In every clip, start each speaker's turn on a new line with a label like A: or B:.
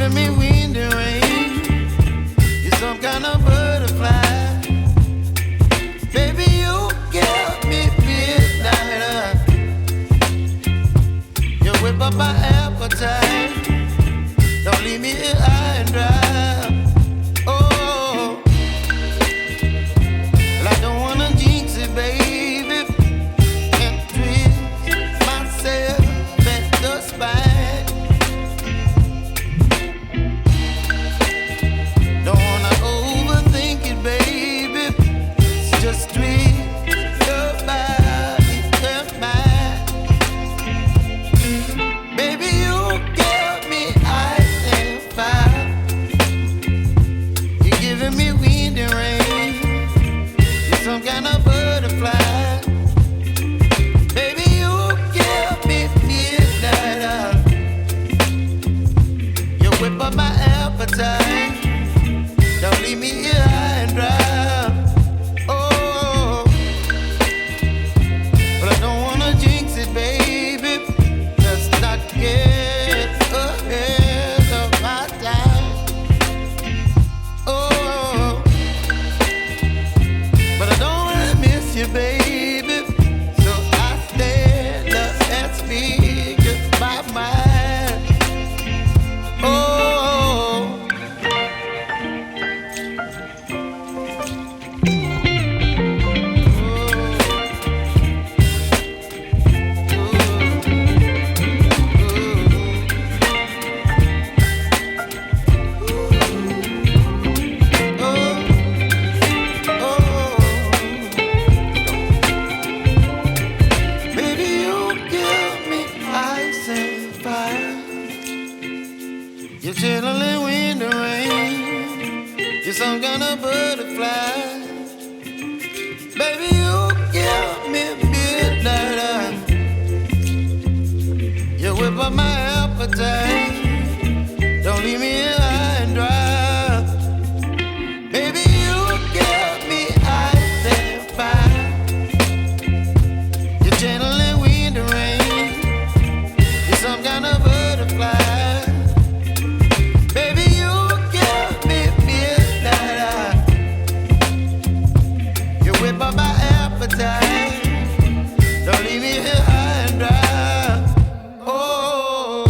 A: giving me wind and rain. You're some kind of butterfly. Baby, you give me midnight. You whip up my appetite. Don't leave me here high and dry. Oh, well, I don't wanna jinx it, baby, and twist myself at the spine. Don't wanna overthink it, baby. It's just twist your body and mine. Baby, you give me ice and fire. You're giving me wind and rain. You're some kind of butterfly. Baby, you give me midnight. You whip up my appetite. Don't leave me here high and dry. Oh, but I don't wanna jinx it, baby. Let's not get ahead of my time. Oh, but I don't wanna miss you, baby. So I stand up and speak my mind. Oh. Baby, you give me ice and fire. You're chilling wind and rain. You're some kind of butterfly. Baby, you give me midnight. You whip up my appetite. Don't leave me here high and dry. Baby, you give me ice and fire. You're channeling wind and rain. You're some kind of butterfly. Baby, you give me midnight. You whip up my appetite. Don't leave me here high and dry. Oh.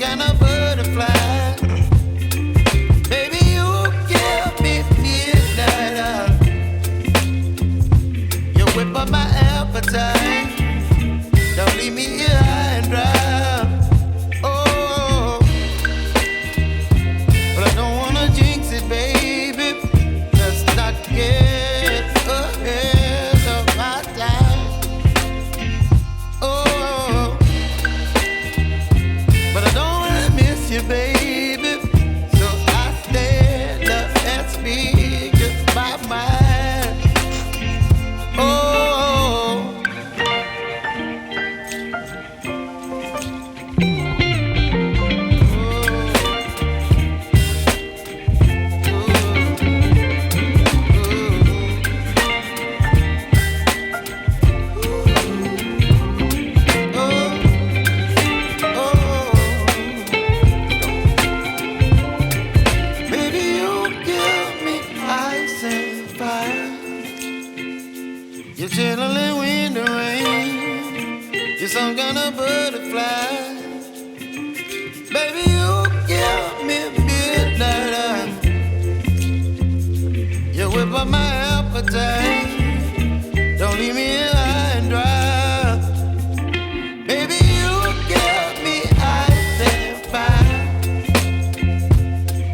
A: kind of butterfly. Baby, you give me midnight. You whip up my appetite. Don't leave me here high and dry. Oh, but I don't wanna jinx it, baby. Let's not get ahead of my time. Oh, but I don't wanna miss you, baby. So I stand up and speak my mind. Oh. You're chilling in the rain. You're some kind of butterfly. Baby, you give me midnight. You whip up my appetite. Don't leave me here high and dry. Baby, you give me ice and fire.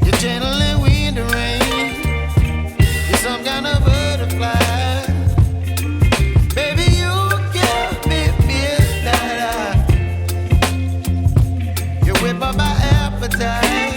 A: You're channeling wind and rain. You're some kind of butterfly. Whip up my appetite.